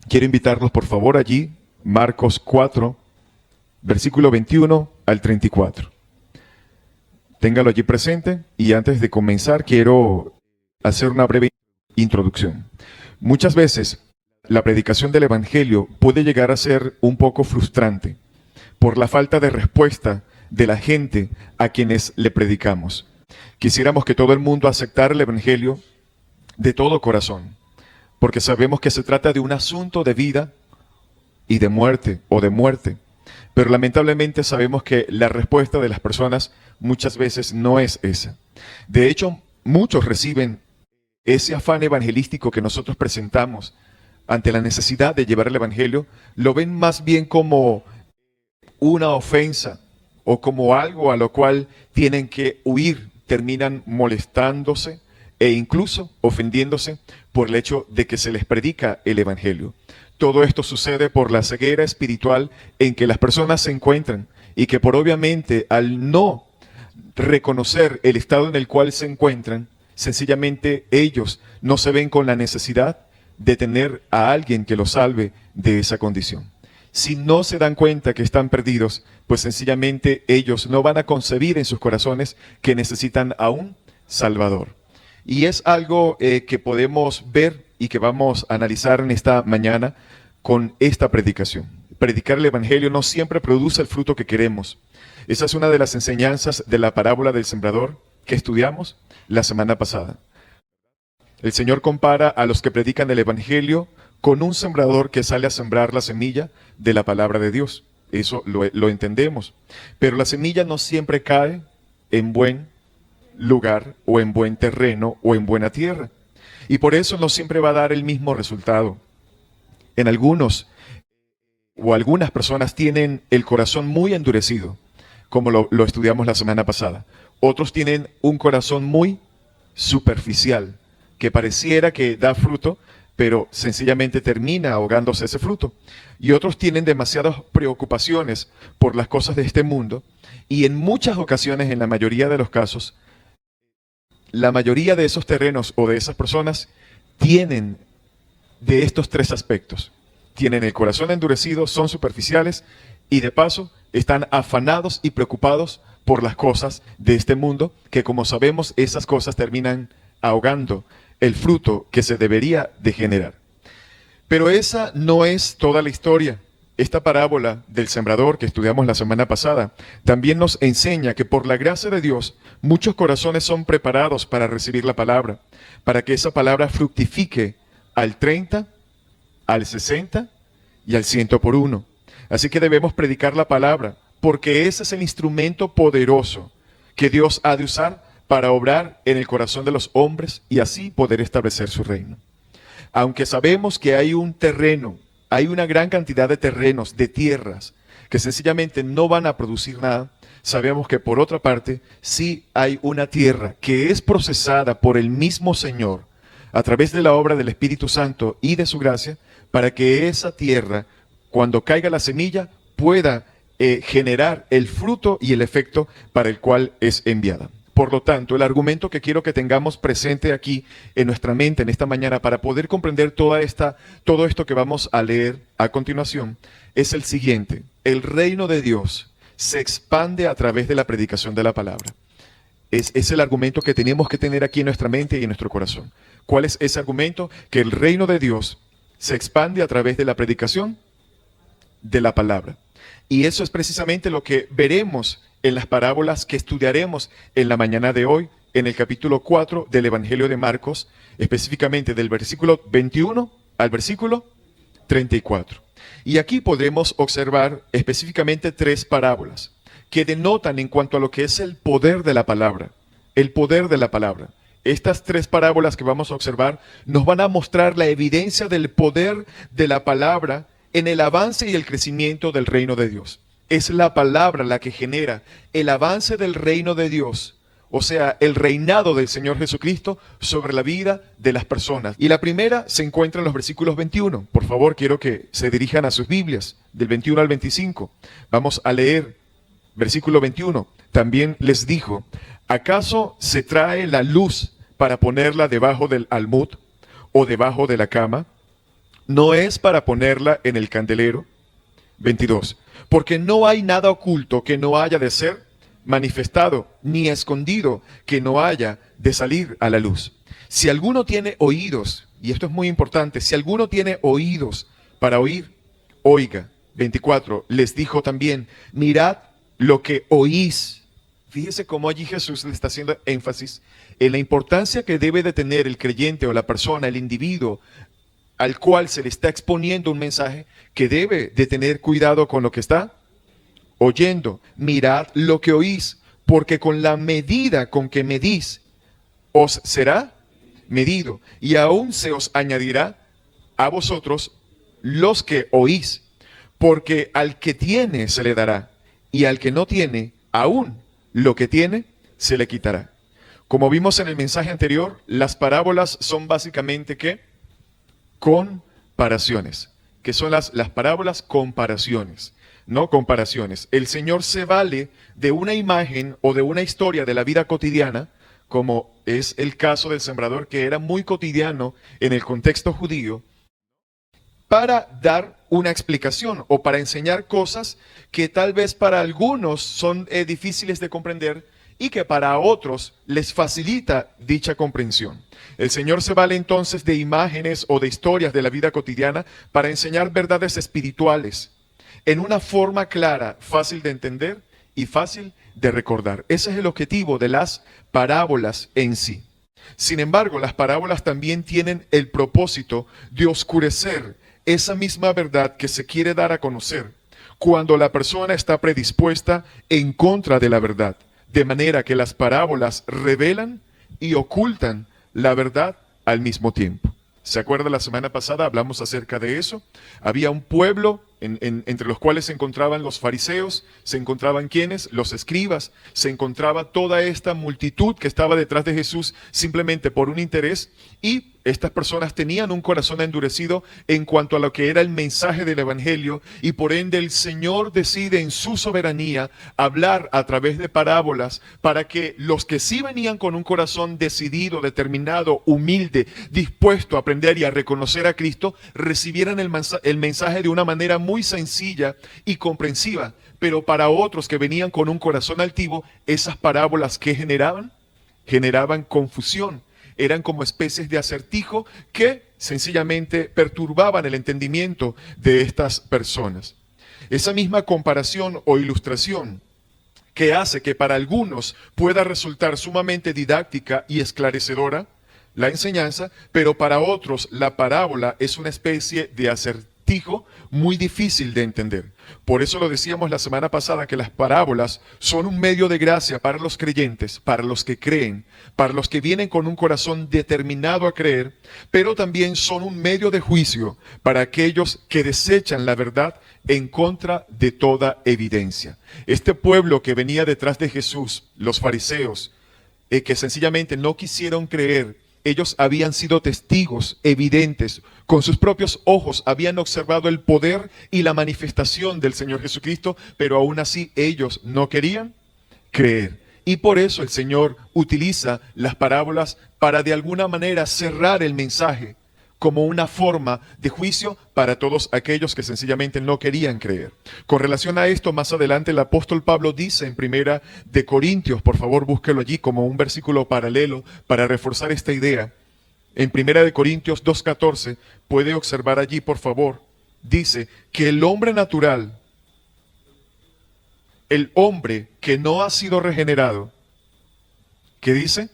Quiero invitarlos por favor allí, Marcos 4, versículo 21 al 34. Téngalo allí presente y antes de comenzar quiero hacer una breve introducción. Muchas veces la predicación del Evangelio puede llegar a ser un poco frustrante por la falta de respuesta de la gente a quienes le predicamos. Quisiéramos que todo el mundo aceptara el Evangelio de todo corazón, porque sabemos que se trata de un asunto de vida y de muerte o de muerte. Pero lamentablemente sabemos que la respuesta de las personas muchas veces no es esa. De hecho, muchos reciben ese afán evangelístico que nosotros presentamos ante la necesidad de llevar el Evangelio, lo ven más bien como una ofensa o como algo a lo cual tienen que huir. Terminan molestándose e incluso ofendiéndose por el hecho de que se les predica el Evangelio. Todo esto sucede por la ceguera espiritual en que las personas se encuentran y que por obviamente al no reconocer el estado en el cual se encuentran, sencillamente ellos no se ven con la necesidad de tener a alguien que los salve de esa condición. Si no se dan cuenta que están perdidos, pues sencillamente ellos no van a concebir en sus corazones que necesitan a un Salvador. Y es algo que podemos ver y que vamos a analizar en esta mañana con esta predicación. Predicar el Evangelio no siempre produce el fruto que queremos. Esa es una de las enseñanzas de la parábola del sembrador que estudiamos la semana pasada. El Señor compara a los que predican el Evangelio con un sembrador que sale a sembrar la semilla de la palabra de Dios. Eso lo entendemos. Pero la semilla no siempre cae en buen lugar o en buen terreno o en buena tierra. Y por eso no siempre va a dar el mismo resultado. En algunos o algunas personas tienen el corazón muy endurecido, como lo estudiamos la semana pasada. Otros tienen un corazón muy superficial, que pareciera que da fruto, pero sencillamente termina ahogándose ese fruto. Y otros tienen demasiadas preocupaciones por las cosas de este mundo, y en muchas ocasiones, en la mayoría de los casos, la mayoría de esos terrenos o de esas personas tienen de estos tres aspectos. Tienen el corazón endurecido, son superficiales y de paso están afanados y preocupados por las cosas de este mundo, que como sabemos esas cosas terminan ahogando el fruto que se debería de generar. Pero esa no es toda la historia. Esta parábola del sembrador que estudiamos la semana pasada también nos enseña que por la gracia de Dios muchos corazones son preparados para recibir la palabra, para que esa palabra fructifique al 30, al 60 y al 100 por uno. Así que debemos predicar la palabra, porque ese es el instrumento poderoso que Dios ha de usar para obrar en el corazón de los hombres y así poder establecer su reino. Aunque sabemos que hay un terreno, hay una gran cantidad de terrenos, de tierras, que sencillamente no van a producir nada, sabemos que por otra parte sí hay una tierra que es procesada por el mismo Señor a través de la obra del Espíritu Santo y de su gracia, para que esa tierra, cuando caiga la semilla, pueda generar el fruto y el efecto para el cual es enviada. Por lo tanto, el argumento que quiero que tengamos presente aquí en nuestra mente en esta mañana para poder comprender todo esto que vamos a leer a continuación es el siguiente. El reino de Dios se expande a través de la predicación de la palabra. Es el argumento que tenemos que tener aquí en nuestra mente y en nuestro corazón. ¿Cuál es ese argumento? Que el reino de Dios se expande a través de la predicación de la palabra. Y eso es precisamente lo que veremos en las parábolas que estudiaremos en la mañana de hoy, en el capítulo 4 del Evangelio de Marcos, específicamente del versículo 21 al versículo 34. Y aquí podremos observar específicamente tres parábolas que denotan en cuanto a lo que es el poder de la palabra. El poder de la palabra. Estas tres parábolas que vamos a observar nos van a mostrar la evidencia del poder de la palabra en el avance y el crecimiento del reino de Dios. Es la palabra la que genera el avance del reino de Dios, o sea, el reinado del Señor Jesucristo sobre la vida de las personas. Y la primera se encuentra en los versículos 21. Por favor, quiero que se dirijan a sus Biblias, del 21 al 25. Vamos a leer versículo 21. También les dijo, ¿acaso se trae la luz para ponerla debajo del almud o debajo de la cama? no es para ponerla en el candelero. 22. Porque no hay nada oculto que no haya de ser manifestado, ni escondido que no haya de salir a la luz. Si alguno tiene oídos, y esto es muy importante, si alguno tiene oídos para oír, oiga. 24. Les dijo también, mirad lo que oís. Fíjese cómo allí Jesús le está haciendo énfasis en la importancia que debe de tener el creyente o la persona, el individuo al cual se le está exponiendo un mensaje, que debe de tener cuidado con lo que está oyendo. Mirad lo que oís, porque con la medida con que medís, os será medido, y aún se os añadirá a vosotros los que oís, porque al que tiene se le dará, y al que no tiene, aún lo que tiene se le quitará. Como vimos en el mensaje anterior, las parábolas son básicamente ¿qué? Comparaciones. ¿Qué son las parábolas? Comparaciones. No comparaciones. El Señor se vale de una imagen o de una historia de la vida cotidiana, como es el caso del sembrador, que era muy cotidiano en el contexto judío, para dar una explicación o para enseñar cosas que tal vez para algunos son difíciles de comprender y que para otros les facilita dicha comprensión. El Señor se vale entonces de imágenes o de historias de la vida cotidiana para enseñar verdades espirituales en una forma clara, fácil de entender y fácil de recordar. Ese es el objetivo de las parábolas en sí. Sin embargo, las parábolas también tienen el propósito de oscurecer esa misma verdad que se quiere dar a conocer cuando la persona está predispuesta en contra de la verdad. De manera que las parábolas revelan y ocultan la verdad al mismo tiempo. ¿Se acuerda? La semana pasada hablamos acerca de eso. Había un pueblo entre los cuales se encontraban los fariseos, se encontraban quienes, los escribas, se encontraba toda esta multitud que estaba detrás de Jesús simplemente por un interés, y estas personas tenían un corazón endurecido en cuanto a lo que era el mensaje del evangelio, y por ende el Señor decide en su soberanía hablar a través de parábolas para que los que sí venían con un corazón decidido, determinado, humilde, dispuesto a aprender y a reconocer a Cristo, recibieran el mensaje de una manera muy sencilla y comprensiva. Pero para otros que venían con un corazón altivo, esas parábolas que generaban confusión. Eran como especies de acertijo que sencillamente perturbaban el entendimiento de estas personas. Esa misma comparación o ilustración que hace que para algunos pueda resultar sumamente didáctica y esclarecedora la enseñanza, pero para otros la parábola es una especie de acertijo muy difícil de entender. Por eso lo decíamos la semana pasada, que las parábolas son un medio de gracia para los creyentes, para los que creen, para los que vienen con un corazón determinado a creer, pero también son un medio de juicio para aquellos que desechan la verdad en contra de toda evidencia. Este pueblo que venía detrás de Jesús, los fariseos, que sencillamente no quisieron creer, ellos habían sido testigos evidentes, con sus propios ojos habían observado el poder y la manifestación del Señor Jesucristo, pero aún así ellos no querían creer. Y por eso el Señor utiliza las parábolas para de alguna manera cerrar el mensaje como una forma de juicio para todos aquellos que sencillamente no querían creer. Con relación a esto, más adelante el apóstol Pablo dice en Primera de Corintios, por favor búsquelo allí como un versículo paralelo para reforzar esta idea. En Primera de Corintios 2:14, puede observar allí, por favor, dice que el hombre natural, el hombre que no ha sido regenerado, ¿qué dice?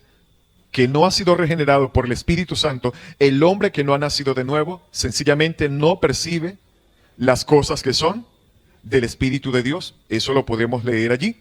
Que no ha sido regenerado por el Espíritu Santo, el hombre que no ha nacido de nuevo, sencillamente no percibe las cosas que son del Espíritu de Dios. Eso lo podemos leer allí.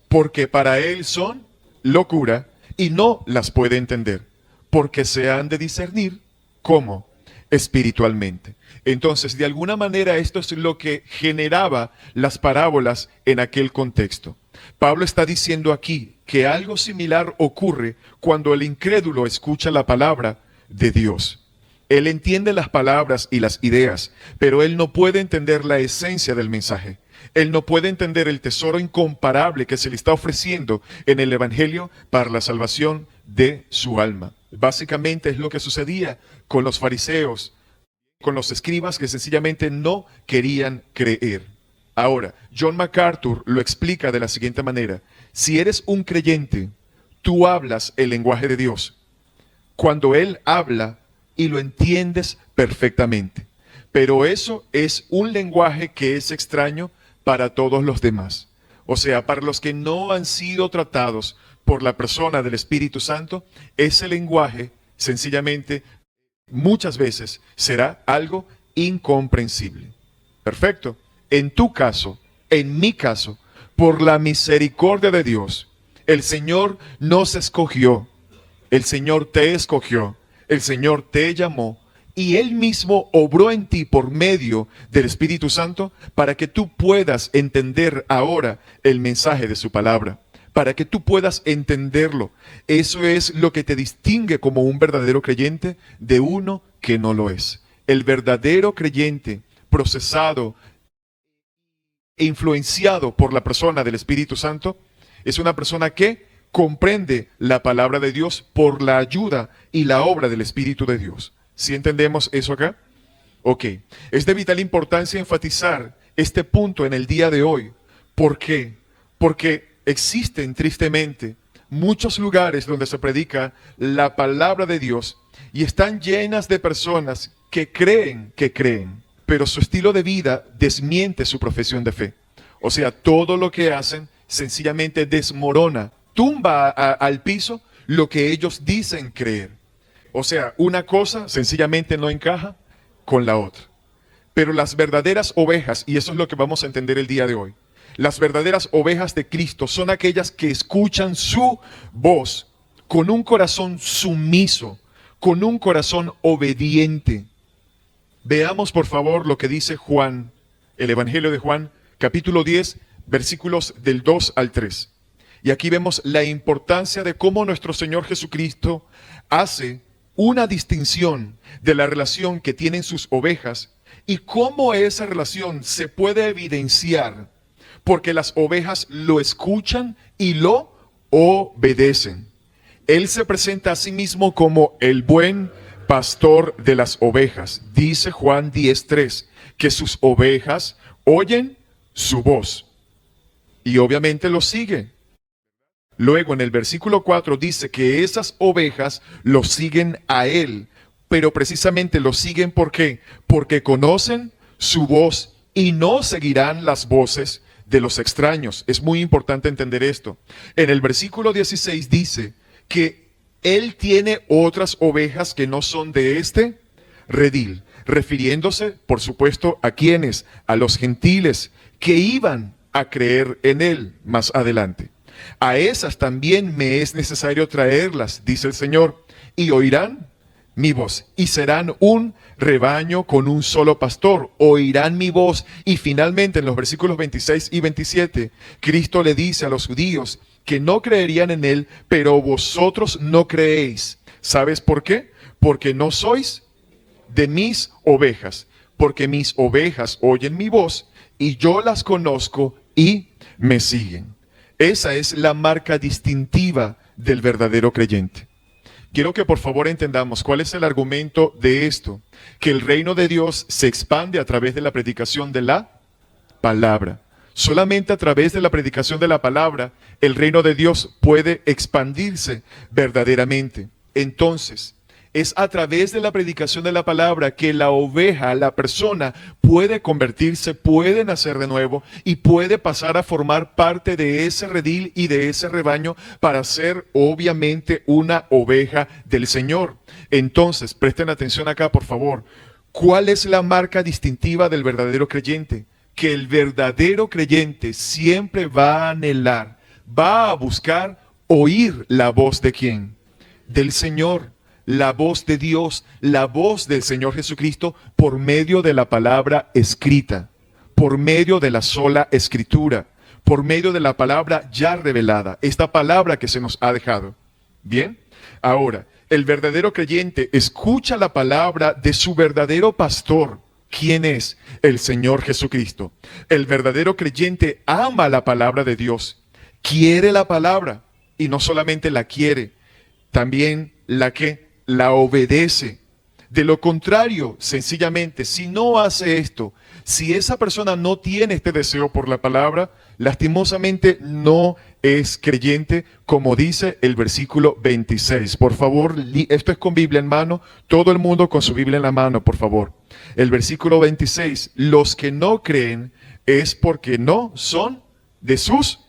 Porque para él son locura y no las puede entender, porque se han de discernir como espiritualmente. Entonces, de alguna manera, esto es lo que generaba las parábolas en aquel contexto. Pablo está diciendo aquí que algo similar ocurre cuando el incrédulo escucha la palabra de Dios. Él entiende las palabras y las ideas, pero él no puede entender la esencia del mensaje. Él no puede entender el tesoro incomparable que se le está ofreciendo en el Evangelio para la salvación de su alma. Básicamente es lo que sucedía con los fariseos con los escribas que sencillamente no querían creer. Ahora, John MacArthur lo explica de la siguiente manera. Si eres un creyente, tú hablas el lenguaje de Dios. Cuando Él habla y lo entiendes perfectamente. Pero eso es un lenguaje que es extraño para todos los demás. O sea, para los que no han sido tratados por la persona del Espíritu Santo, ese lenguaje sencillamente muchas veces será algo incomprensible. Perfecto. En tu caso, en mi caso, por la misericordia de Dios, el Señor nos escogió, el Señor te escogió, el Señor te llamó y Él mismo obró en ti por medio del Espíritu Santo para que tú puedas entender ahora el mensaje de su palabra, para que tú puedas entenderlo. Eso es lo que te distingue como un verdadero creyente de uno que no lo es. El verdadero creyente procesado e influenciado por la persona del Espíritu Santo es una persona que comprende la palabra de Dios por la ayuda y la obra del Espíritu de Dios. ¿Sí entendemos eso acá? Ok. Es de vital importancia enfatizar este punto en el día de hoy. ¿Por qué? Porque existen tristemente muchos lugares donde se predica la palabra de Dios y están llenas de personas que creen, pero su estilo de vida desmiente su profesión de fe. O sea, todo lo que hacen sencillamente desmorona, tumba al piso lo que ellos dicen creer. O sea, una cosa sencillamente no encaja con la otra. Pero las verdaderas ovejas, y eso es lo que vamos a entender el día de hoy, las verdaderas ovejas de Cristo son aquellas que escuchan su voz con un corazón sumiso, con un corazón obediente. Veamos por favor lo que dice Juan, el Evangelio de Juan, capítulo 10, versículos del 2 al 3. Y aquí vemos la importancia de cómo nuestro Señor Jesucristo hace una distinción de la relación que tienen sus ovejas y cómo esa relación se puede evidenciar porque las ovejas lo escuchan y lo obedecen. Él se presenta a sí mismo como el buen pastor de las ovejas. Dice Juan 10:3 que sus ovejas oyen su voz y obviamente lo siguen. Luego en el versículo 4 dice que esas ovejas lo siguen a Él, pero precisamente lo siguen ¿por qué? Porque conocen su voz y no seguirán las voces de los extraños. Es muy importante entender esto. En el versículo 16 dice que Él tiene otras ovejas que no son de este redil, refiriéndose, por supuesto, ¿a quiénes? A los gentiles que iban a creer en Él más adelante. A esas también me es necesario traerlas, dice el Señor, y oirán mi voz, y serán un rebaño con un solo pastor, oirán mi voz. Y finalmente en los versículos 26 y 27, Cristo le dice a los judíos que no creerían en Él, pero vosotros no creéis. ¿Sabes por qué? Porque no sois de mis ovejas, porque mis ovejas oyen mi voz, y yo las conozco y me siguen. Esa es la marca distintiva del verdadero creyente. Quiero que por favor entendamos cuál es el argumento de esto, que el reino de Dios se expande a través de la predicación de la palabra. Solamente a través de la predicación de la palabra, el reino de Dios puede expandirse verdaderamente. Entonces, es a través de la predicación de la palabra que la oveja, la persona, puede convertirse, puede nacer de nuevo y puede pasar a formar parte de ese redil y de ese rebaño para ser obviamente una oveja del Señor. Entonces, presten atención acá, por favor. ¿Cuál es la marca distintiva del verdadero creyente? Que el verdadero creyente siempre va a anhelar, va a buscar oír la voz de ¿quién? Del Señor. La voz de Dios, la voz del Señor Jesucristo por medio de la palabra escrita, por medio de la sola escritura, por medio de la palabra ya revelada, esta palabra que se nos ha dejado. Bien, ahora, el verdadero creyente escucha la palabra de su verdadero pastor. ¿Quién es? El Señor Jesucristo. El verdadero creyente ama la palabra de Dios, quiere la palabra y no solamente la quiere, también la obedece, De lo contrario, sencillamente, si no hace esto, si esa persona no tiene este deseo por la palabra, lastimosamente no es creyente, como dice el versículo 26. Por favor, esto es con Biblia en mano, todo el mundo con su Biblia en la mano, por favor. El versículo 26, los que no creen es porque no son de sus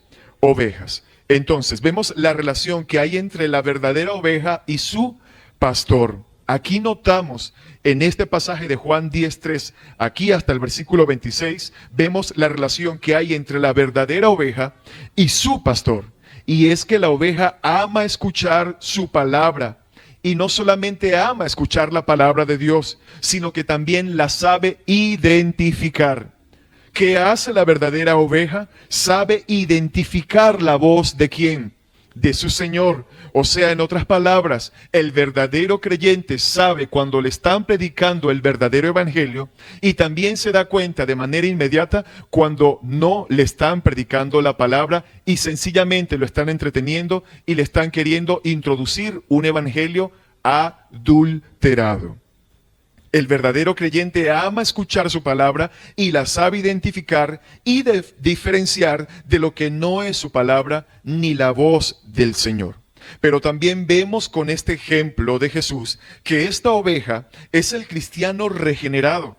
ovejas. Entonces, vemos la relación que hay entre la verdadera oveja y su pastor. Aquí notamos en este pasaje de Juan 10:3, aquí hasta el versículo 26, vemos la relación que hay entre la verdadera oveja y su pastor. Y es que la oveja ama escuchar su palabra. Y no solamente ama escuchar la palabra de Dios, sino que también la sabe identificar. ¿Qué hace la verdadera oveja? Sabe identificar la voz de ¿quién? De su Señor. O sea, en otras palabras, el verdadero creyente sabe cuando le están predicando el verdadero evangelio y también se da cuenta de manera inmediata cuando no le están predicando la palabra y sencillamente lo están entreteniendo y le están queriendo introducir un evangelio adulterado. El verdadero creyente ama escuchar su palabra y la sabe identificar y diferenciar de lo que no es su palabra ni la voz del Señor. Pero también vemos con este ejemplo de Jesús que esta oveja es el cristiano regenerado.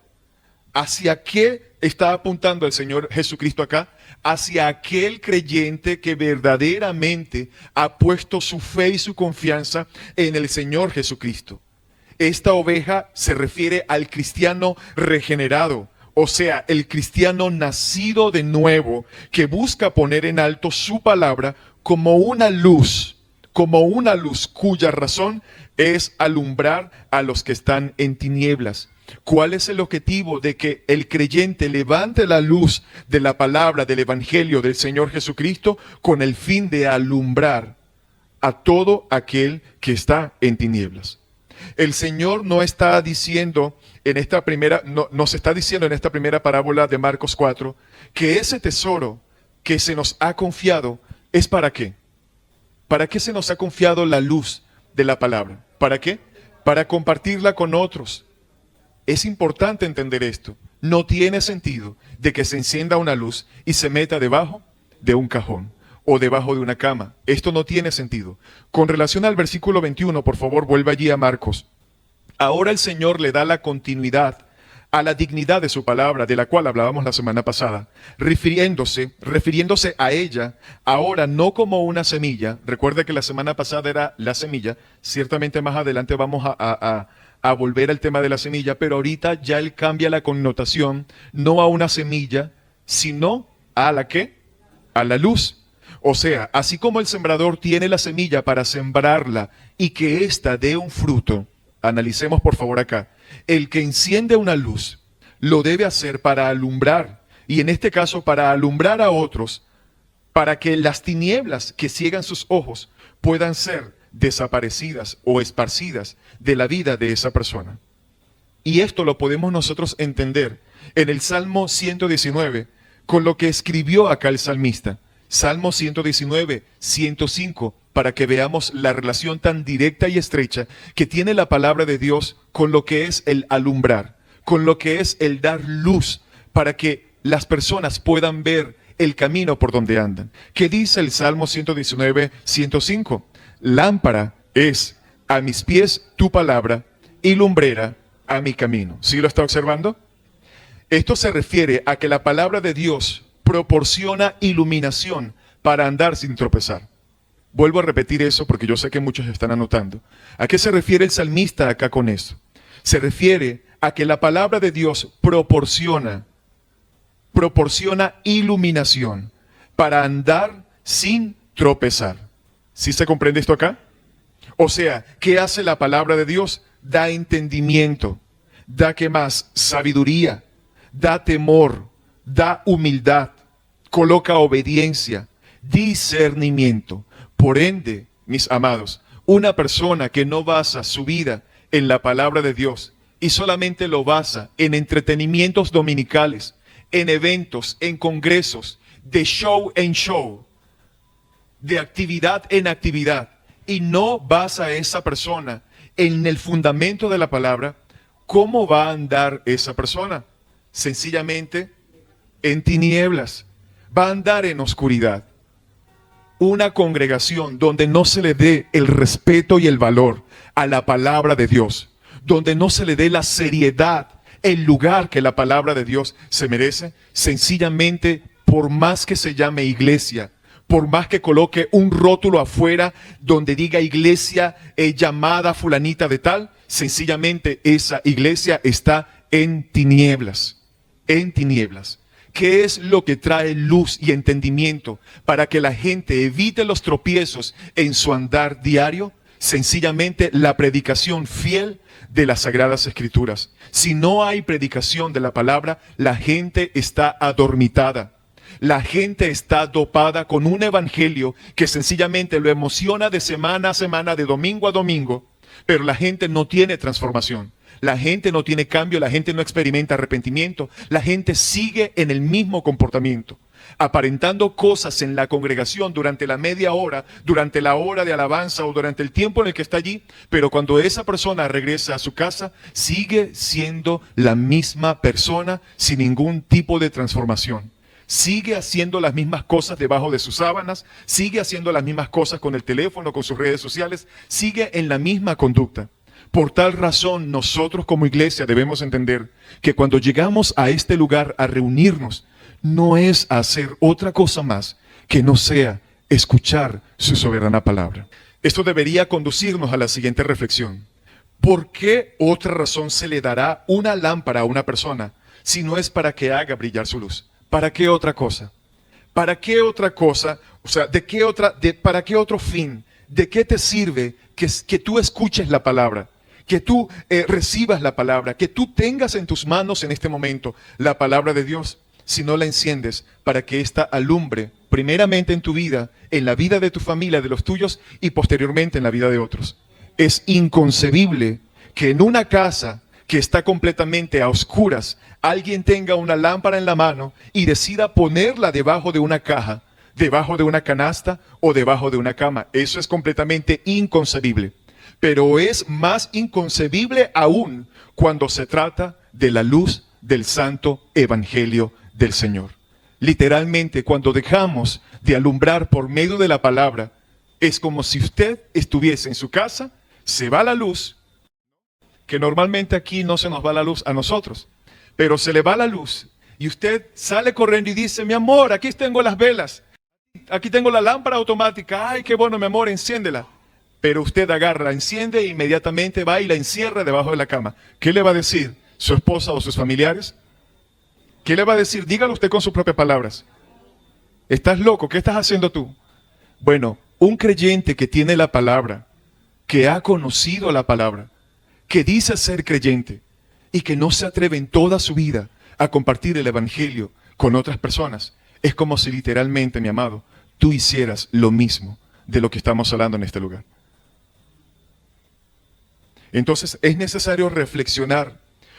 ¿Hacia qué está apuntando el Señor Jesucristo acá? Hacia aquel creyente que verdaderamente ha puesto su fe y su confianza en el Señor Jesucristo. Esta oveja se refiere al cristiano regenerado, o sea, el cristiano nacido de nuevo, que busca poner en alto su palabra como una luz cuya razón es alumbrar a los que están en tinieblas. ¿Cuál es el objetivo de que el creyente levante la luz de la palabra, del evangelio del Señor Jesucristo, con el fin de alumbrar a todo aquel que está en tinieblas? El Señor no está diciendo en esta primera, nos está diciendo en esta primera parábola de Marcos 4 que ese tesoro que se nos ha confiado es ¿para qué? ¿Para qué se nos ha confiado la luz de la palabra? ¿Para qué? Para compartirla con otros. Es importante entender esto. No tiene sentido de que se encienda una luz y se meta debajo de un cajón o debajo de una cama. Esto no tiene sentido. Con relación al versículo 21, por favor, vuelva allí a Marcos. Ahora el Señor le da la continuidad a la dignidad de su palabra, de la cual hablábamos la semana pasada, refiriéndose a ella, ahora no como una semilla. Recuerde que la semana pasada era la semilla. Ciertamente más adelante vamos a volver al tema de la semilla, pero ahorita ya él cambia la connotación, no a una semilla, sino a la ¿qué? A la luz. O sea, así como el sembrador tiene la semilla para sembrarla y que ésta dé un fruto, analicemos por favor acá, el que enciende una luz lo debe hacer para alumbrar, y en este caso para alumbrar a otros, para que las tinieblas que ciegan sus ojos puedan ser desaparecidas o esparcidas de la vida de esa persona. Y esto lo podemos nosotros entender en el Salmo 119, con lo que escribió acá el salmista. Salmo 119, 105, para que veamos la relación tan directa y estrecha que tiene la palabra de Dios con lo que es el alumbrar, con lo que es el dar luz, para que las personas puedan ver el camino por donde andan. ¿Qué dice el Salmo 119, 105? Lámpara es a mis pies tu palabra y lumbrera a mi camino. ¿Sí lo está observando? Esto se refiere a que la palabra de Dios proporciona iluminación para andar sin tropezar. Vuelvo a repetir eso porque yo sé que muchos están anotando. ¿A qué se refiere el salmista acá con eso? Se refiere a que la palabra de Dios proporciona iluminación para andar sin tropezar. ¿Sí se comprende esto acá? O sea, ¿qué hace la palabra de Dios? Da entendimiento, da ¿qué más? Sabiduría, da temor, da humildad, coloca obediencia, discernimiento. Por ende, mis amados, una persona que no basa su vida en la palabra de Dios y solamente lo basa en entretenimientos dominicales, en eventos, en congresos, de show en show, de actividad en actividad, y no basa a esa persona en el fundamento de la palabra, ¿cómo va a andar esa persona? Sencillamente en tinieblas. Va a andar en oscuridad. Una congregación donde no se le dé el respeto y el valor a la palabra de Dios, donde no se le dé la seriedad, el lugar que la palabra de Dios se merece, sencillamente, por más que se llame iglesia, por más que coloque un rótulo afuera donde diga iglesia llamada fulanita de tal, sencillamente esa iglesia está en tinieblas, en tinieblas. ¿Qué es lo que trae luz y entendimiento para que la gente evite los tropiezos en su andar diario? Sencillamente la predicación fiel de las Sagradas Escrituras. Si no hay predicación de la palabra, la gente está adormitada. La gente está dopada con un evangelio que sencillamente lo emociona de semana a semana, de domingo a domingo, pero la gente no tiene transformación. La gente no tiene cambio, la gente no experimenta arrepentimiento, la gente sigue en el mismo comportamiento, aparentando cosas en la congregación durante la media hora, durante la hora de alabanza o durante el tiempo en el que está allí, pero cuando esa persona regresa a su casa, sigue siendo la misma persona sin ningún tipo de transformación. Sigue haciendo las mismas cosas debajo de sus sábanas, sigue haciendo las mismas cosas con el teléfono, con sus redes sociales, sigue en la misma conducta. Por tal razón, nosotros como iglesia debemos entender que cuando llegamos a este lugar a reunirnos, no es hacer otra cosa más que no sea escuchar su soberana palabra. Esto debería conducirnos a la siguiente reflexión. ¿Por qué otra razón se le dará una lámpara a una persona si no es para que haga brillar su luz? ¿Para qué otra cosa? ¿Para qué otra cosa? O sea, ¿para qué otro fin? ¿De qué te sirve que tú escuches la palabra? Que tú recibas la palabra, que tú tengas en tus manos en este momento la palabra de Dios, si no la enciendes para que ésta alumbre primeramente en tu vida, en la vida de tu familia, de los tuyos y posteriormente en la vida de otros. Es inconcebible que en una casa que está completamente a oscuras, alguien tenga una lámpara en la mano y decida ponerla debajo de una caja, debajo de una canasta o debajo de una cama. Eso es completamente inconcebible. Pero es más inconcebible aún cuando se trata de la luz del santo evangelio del Señor. Literalmente, cuando dejamos de alumbrar por medio de la palabra, es como si usted estuviese en su casa, se va la luz, que normalmente aquí no se nos va la luz a nosotros, pero se le va la luz y usted sale corriendo y dice, mi amor, aquí tengo las velas, aquí tengo la lámpara automática, ay, qué bueno, mi amor, enciéndela. Pero usted agarra, la enciende e inmediatamente va y la encierra debajo de la cama. ¿Qué le va a decir su esposa o sus familiares? ¿Qué le va a decir? Dígalo usted con sus propias palabras. ¿Estás loco? ¿Qué estás haciendo tú? Bueno, un creyente que tiene la palabra, que ha conocido la palabra, que dice ser creyente y que no se atreve en toda su vida a compartir el evangelio con otras personas, es como si literalmente, mi amado, tú hicieras lo mismo de lo que estamos hablando en este lugar. Entonces es necesario reflexionar.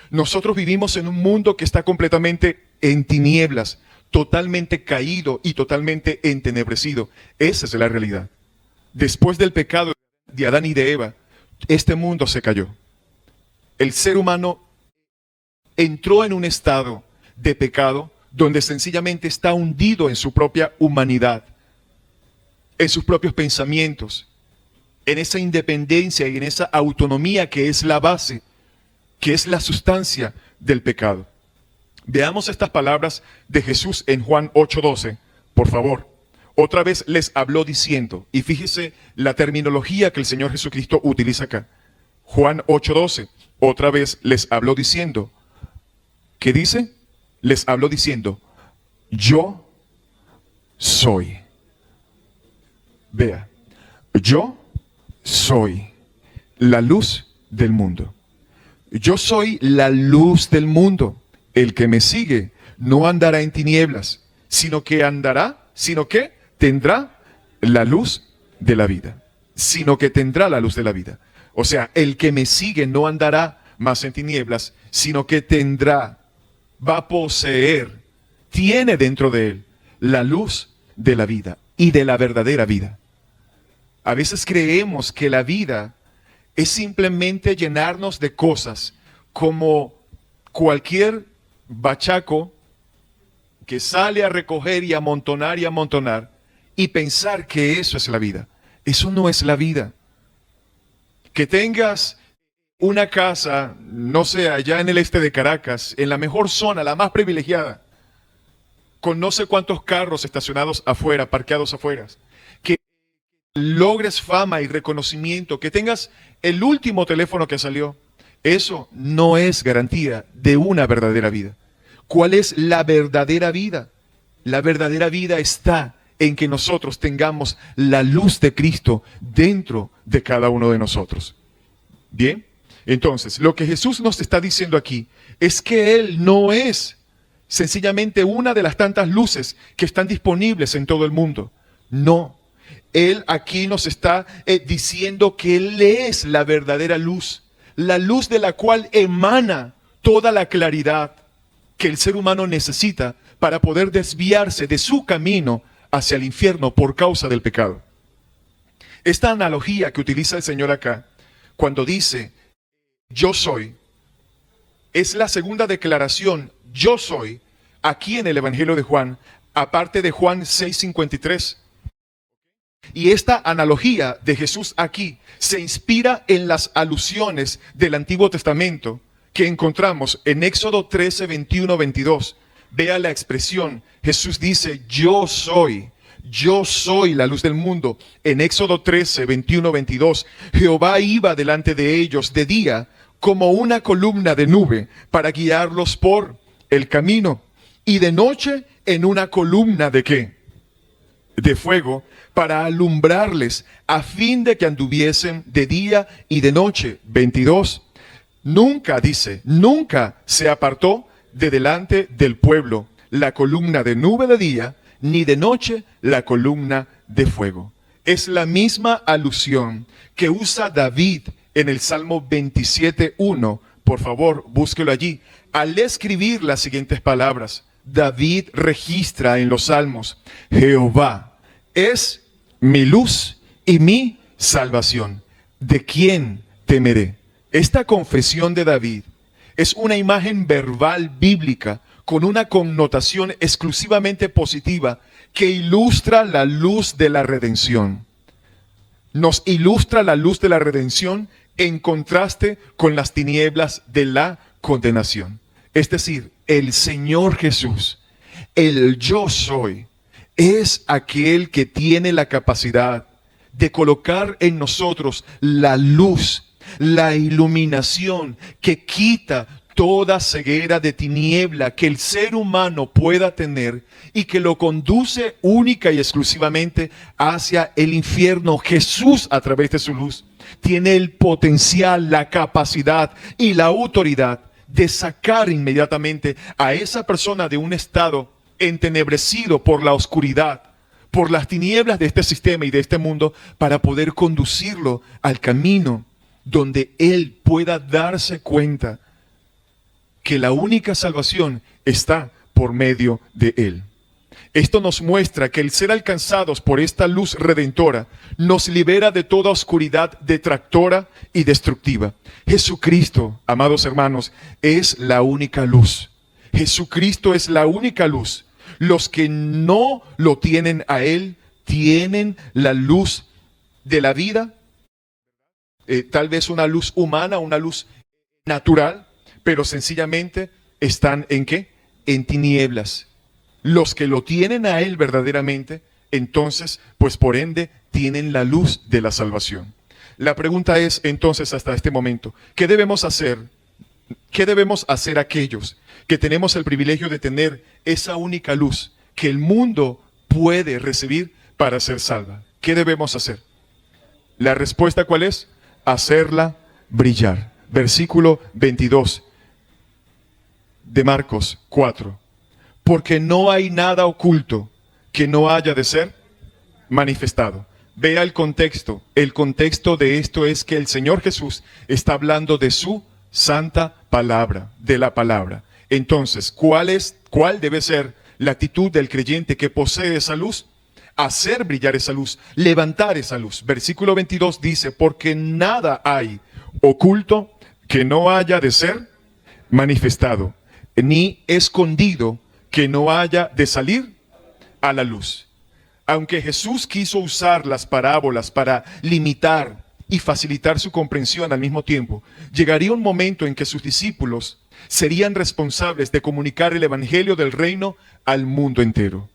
Nosotros vivimos en un mundo que está completamente en tinieblas, totalmente caído y totalmente entenebrecido. Esa es la realidad. Después del pecado de Adán y de Eva, este mundo se cayó. El ser humano entró en un estado de pecado donde sencillamente está hundido en su propia humanidad, en sus propios pensamientos, en esa independencia y en esa autonomía que es la base, que es la sustancia del pecado. Veamos estas palabras de Jesús en Juan 8:12, por favor. Otra vez les habló diciendo, y fíjese la terminología que el Señor Jesucristo utiliza acá. Juan 8:12, otra vez les habló diciendo. ¿Qué dice? Les habló diciendo, yo soy. Vea, yo soy la luz del mundo. Yo soy la luz del mundo. El que me sigue no andará en tinieblas, sino que tendrá la luz de la vida. Sino que tendrá la luz de la vida. O sea, el que me sigue no andará más en tinieblas, sino que va a poseer, tiene dentro de él la luz de la vida y de la verdadera vida. A veces creemos que la vida es simplemente llenarnos de cosas como cualquier bachaco que sale a recoger y amontonar y pensar que eso es la vida. Eso no es la vida. Que tengas una casa, no sé, allá en el este de Caracas, en la mejor zona, la más privilegiada, con no sé cuántos carros estacionados afuera, parqueados afuera, que logres fama y reconocimiento, que tengas el último teléfono que salió, eso no es garantía de una verdadera vida. ¿Cuál es la verdadera vida? La verdadera vida está en que nosotros tengamos la luz de Cristo dentro de cada uno de nosotros. Bien, entonces lo que Jesús nos está diciendo aquí es que Él no es sencillamente una de las tantas luces que están disponibles en todo el mundo. No, Él aquí nos está diciendo que Él es la verdadera luz, la luz de la cual emana toda la claridad que el ser humano necesita para poder desviarse de su camino hacia el infierno por causa del pecado. Esta analogía que utiliza el Señor acá, cuando dice, yo soy, es la segunda declaración, yo soy, aquí en el Evangelio de Juan, aparte de Juan 6:53. Y esta analogía de Jesús aquí se inspira en las alusiones del Antiguo Testamento que encontramos en Éxodo 13, 21, 22. Vea la expresión, Jesús dice, yo soy la luz del mundo. En Éxodo 13, 21, 22, Jehová iba delante de ellos de día como una columna de nube para guiarlos por el camino, y de noche en una columna ¿de qué? De fuego, para alumbrarles, a fin de que anduviesen de día y de noche. 22. Nunca, dice, nunca se apartó de delante del pueblo la columna de nube de día, ni de noche la columna de fuego. Es la misma alusión que usa David en el Salmo 27:1. Por favor, búsquelo allí. Al escribir las siguientes palabras, David registra en los Salmos, Jehová es mi luz y mi salvación. ¿De quién temeré? Esta confesión de David es una imagen verbal bíblica con una connotación exclusivamente positiva que ilustra la luz de la redención. Nos ilustra la luz de la redención en contraste con las tinieblas de la condenación. Es decir, el Señor Jesús, el yo soy, es aquel que tiene la capacidad de colocar en nosotros la luz, la iluminación que quita toda ceguera de tiniebla que el ser humano pueda tener y que lo conduce única y exclusivamente hacia el infierno. Jesús, a través de su luz, tiene el potencial, la capacidad y la autoridad de sacar inmediatamente a esa persona de un estado entenebrecido por la oscuridad, por las tinieblas de este sistema y de este mundo, para poder conducirlo al camino donde él pueda darse cuenta que la única salvación está por medio de él. Esto nos muestra que el ser alcanzados por esta luz redentora nos libera de toda oscuridad detractora y destructiva. Jesucristo, amados hermanos, es la única luz. Jesucristo es la única luz. Los que no lo tienen a Él, tienen la luz de la vida, tal vez una luz humana, una luz natural, pero sencillamente están ¿en qué? En tinieblas. Los que lo tienen a Él verdaderamente, entonces, pues por ende, tienen la luz de la salvación. La pregunta es entonces hasta este momento, ¿qué debemos hacer? ¿Qué debemos hacer aquellos que tenemos el privilegio de tener esa única luz que el mundo puede recibir para ser salva? ¿Qué debemos hacer? La respuesta, ¿cuál es? Hacerla brillar. Versículo 22 de Marcos 4. Porque no hay nada oculto que no haya de ser manifestado. Vea el contexto. El contexto de esto es que el Señor Jesús está hablando de su santa palabra, de la palabra. Entonces, ¿cuál debe ser la actitud del creyente que posee esa luz? Hacer brillar esa luz, levantar esa luz. Versículo 22 dice, porque nada hay oculto que no haya de ser manifestado, ni escondido, que no haya de salir a la luz. Aunque Jesús quiso usar las parábolas para limitar y facilitar su comprensión al mismo tiempo, llegaría un momento en que sus discípulos serían responsables de comunicar el evangelio del reino al mundo entero.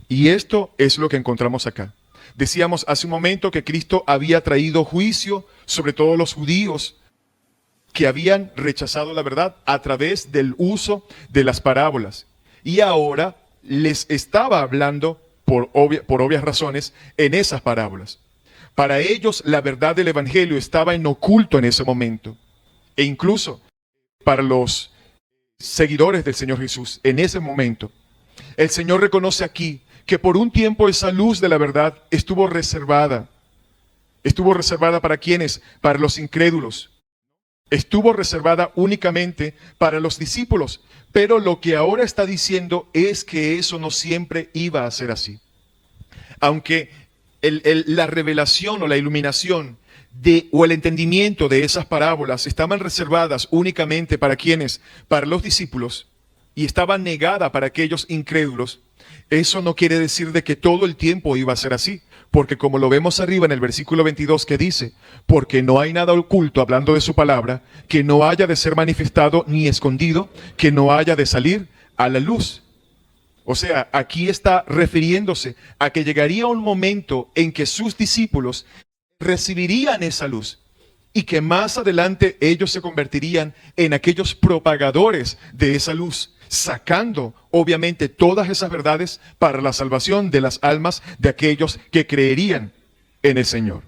Y esto es lo que encontramos acá. Decíamos hace un momento que Cristo había traído juicio sobre todos los judíos que habían rechazado la verdad a través del uso de las parábolas. Y ahora les estaba hablando por obvias razones en esas parábolas. Para ellos la verdad del evangelio estaba en oculto en ese momento. E incluso para los seguidores del Señor Jesús en ese momento, el Señor reconoce aquí que por un tiempo esa luz de la verdad estuvo reservada. Estuvo reservada ¿para quiénes? Para los incrédulos. Estuvo reservada únicamente para los discípulos. Pero lo que ahora está diciendo es que eso no siempre iba a ser así. Aunque la revelación o la iluminación o el entendimiento de esas parábolas estaban reservadas únicamente para quienes, para los discípulos, y estaba negada para aquellos incrédulos, eso no quiere decir de que todo el tiempo iba a ser así. Porque como lo vemos arriba en el versículo 22 que dice, porque no hay nada oculto, hablando de su palabra, que no haya de ser manifestado ni escondido, que no haya de salir a la luz. O sea, aquí está refiriéndose a que llegaría un momento en que sus discípulos recibirían esa luz y que más adelante ellos se convertirían en aquellos propagadores de esa luz, sacando obviamente todas esas verdades para la salvación de las almas de aquellos que creerían en el Señor.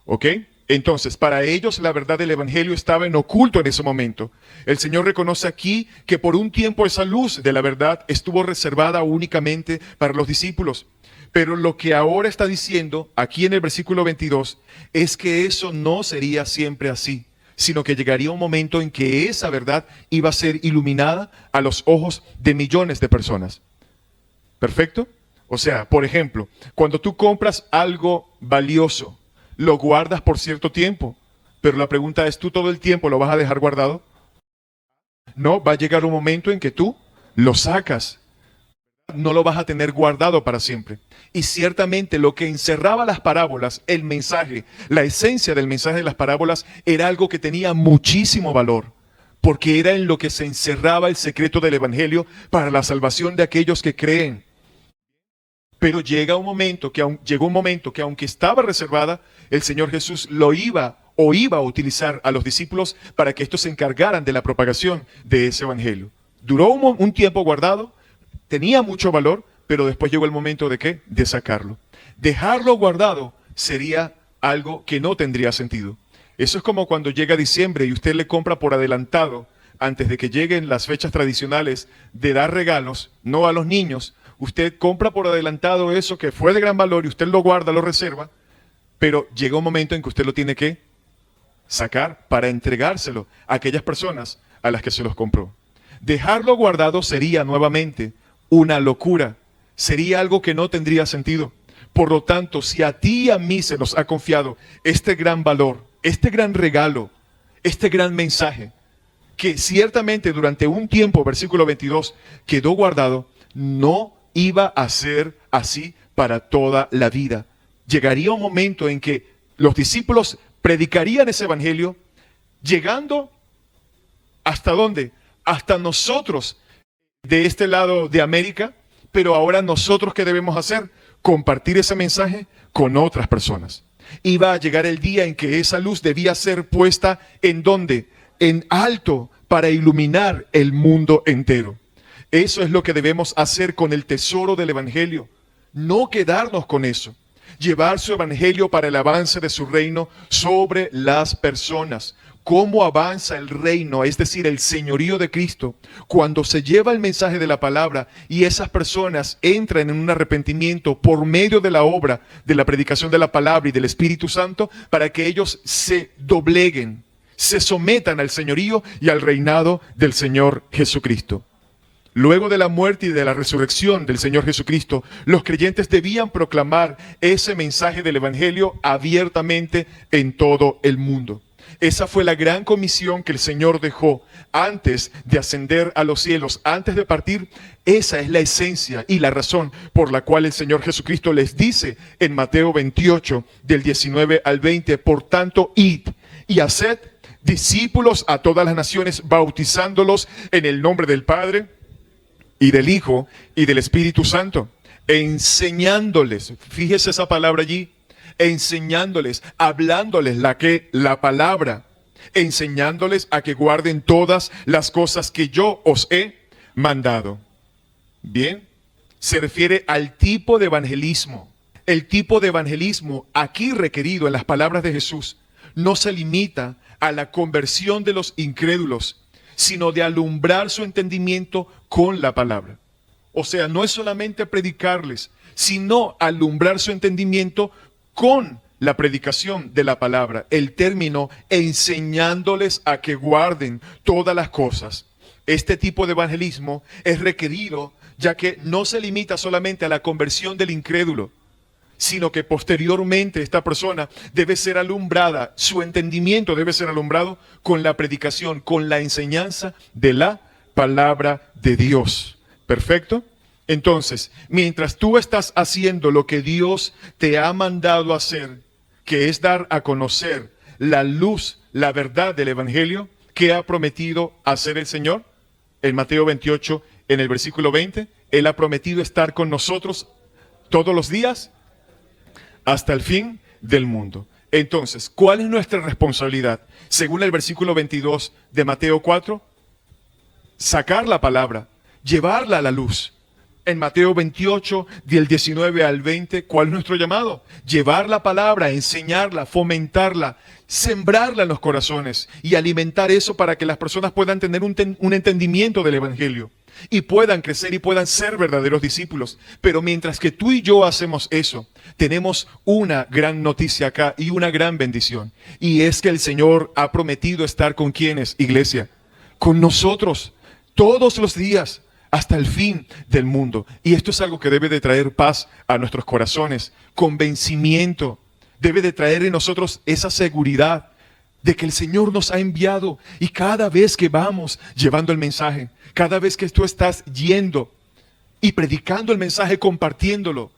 ¿Ok? Entonces, para ellos la verdad del evangelio estaba en oculto en ese momento. El Señor reconoce aquí que por un tiempo esa luz de la verdad estuvo reservada únicamente para los discípulos. Pero lo que ahora está diciendo aquí en el versículo 22 es que eso no sería siempre así, sino que llegaría un momento en que esa verdad iba a ser iluminada a los ojos de millones de personas. ¿Perfecto? O sea, por ejemplo, cuando tú compras algo valioso, lo guardas por cierto tiempo, pero la pregunta es, ¿tú todo el tiempo lo vas a dejar guardado? No, va a llegar un momento en que tú lo sacas. No lo vas a tener guardado para siempre. Y ciertamente lo que encerraba las parábolas, el mensaje, la esencia del mensaje de las parábolas era algo que tenía muchísimo valor, porque era en lo que se encerraba el secreto del evangelio para la salvación de aquellos que creen. Pero llegó un momento que aunque estaba reservada, el Señor Jesús iba a utilizar a los discípulos para que estos se encargaran de la propagación de ese evangelio. Duró un tiempo guardado, tenía mucho valor, pero después llegó el momento ¿de qué? De sacarlo. Dejarlo guardado sería algo que no tendría sentido. Eso es como cuando llega diciembre y usted le compra por adelantado, antes de que lleguen las fechas tradicionales de dar regalos, no a los niños. Usted compra por adelantado eso que fue de gran valor y usted lo guarda, lo reserva, pero llega un momento en que usted lo tiene que sacar para entregárselo a aquellas personas a las que se los compró. Dejarlo guardado sería nuevamente una locura, sería algo que no tendría sentido. Por lo tanto, si a ti y a mí se nos ha confiado este gran valor, este gran regalo, este gran mensaje, que ciertamente durante un tiempo, versículo 22, quedó guardado, no iba a ser así para toda la vida. Llegaría un momento en que los discípulos predicarían ese evangelio, llegando ¿hasta dónde? Hasta nosotros de este lado de América, pero ahora nosotros ¿qué debemos hacer? Compartir ese mensaje con otras personas. Iba a llegar el día en que esa luz debía ser puesta ¿en dónde? En alto, para iluminar el mundo entero. Eso es lo que debemos hacer con el tesoro del evangelio. No quedarnos con eso. Llevar su evangelio para el avance de su reino sobre las personas. ¿Cómo avanza el reino, es decir, el señorío de Cristo, cuando se lleva el mensaje de la palabra y esas personas entran en un arrepentimiento por medio de la obra, de la predicación de la palabra y del Espíritu Santo, para que ellos se dobleguen, se sometan al señorío y al reinado del Señor Jesucristo? Luego de la muerte y de la resurrección del Señor Jesucristo, los creyentes debían proclamar ese mensaje del evangelio abiertamente en todo el mundo. Esa fue la gran comisión que el Señor dejó antes de ascender a los cielos, antes de partir. Esa es la esencia y la razón por la cual el Señor Jesucristo les dice en Mateo 28, del 19 al 20, por tanto, id y haced discípulos a todas las naciones, bautizándolos en el nombre del Padre y del Hijo y del Espíritu Santo, enseñándoles, fíjese esa palabra allí, enseñándoles, hablándoles la palabra, enseñándoles a que guarden todas las cosas que yo os he mandado. Bien, se refiere al tipo de evangelismo. El tipo de evangelismo aquí requerido en las palabras de Jesús no se limita a la conversión de los incrédulos, sino de alumbrar su entendimiento con la palabra. O sea, no es solamente predicarles, sino alumbrar su entendimiento con la predicación de la palabra. El término enseñándoles a que guarden todas las cosas. Este tipo de evangelismo es requerido ya que no se limita solamente a la conversión del incrédulo, sino que posteriormente esta persona debe ser alumbrada, su entendimiento debe ser alumbrado con la predicación, con la enseñanza de la palabra de Dios. ¿Perfecto? Entonces, mientras tú estás haciendo lo que Dios te ha mandado hacer, que es dar a conocer la luz, la verdad del Evangelio, ¿qué ha prometido hacer el Señor? En Mateo 28, en el versículo 20, Él ha prometido estar con nosotros todos los días hasta el fin del mundo. Entonces, ¿cuál es nuestra responsabilidad? Según el versículo 22 de Mateo 4, sacar la palabra, llevarla a la luz. En Mateo 28, del 19 al 20, ¿cuál es nuestro llamado? Llevar la palabra, enseñarla, fomentarla, sembrarla en los corazones y alimentar eso para que las personas puedan tener un entendimiento del Evangelio y puedan crecer y puedan ser verdaderos discípulos. Pero mientras que tú y yo hacemos eso, tenemos una gran noticia acá y una gran bendición. Y es que el Señor ha prometido estar con quienes, iglesia, con nosotros todos los días, hasta el fin del mundo. Y esto es algo que debe de traer paz a nuestros corazones, convencimiento. Debe de traer en nosotros esa seguridad de que el Señor nos ha enviado. Y cada vez que vamos llevando el mensaje, cada vez que tú estás yendo y predicando el mensaje, compartiéndolo,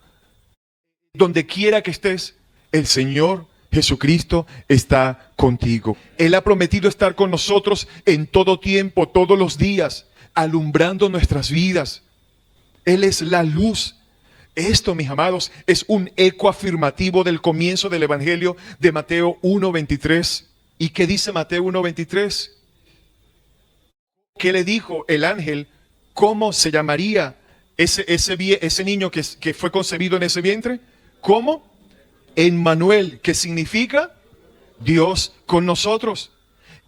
donde quiera que estés, el Señor Jesucristo está contigo. Él ha prometido estar con nosotros en todo tiempo, todos los días, alumbrando nuestras vidas. Él es la luz. Esto, mis amados, es un eco afirmativo del comienzo del Evangelio de Mateo 1:23. ¿Y qué dice Mateo 1:23? ¿Qué le dijo el ángel? ¿Cómo se llamaría ese niño que fue concebido en ese vientre? ¿Cómo? Emmanuel, que significa Dios con nosotros.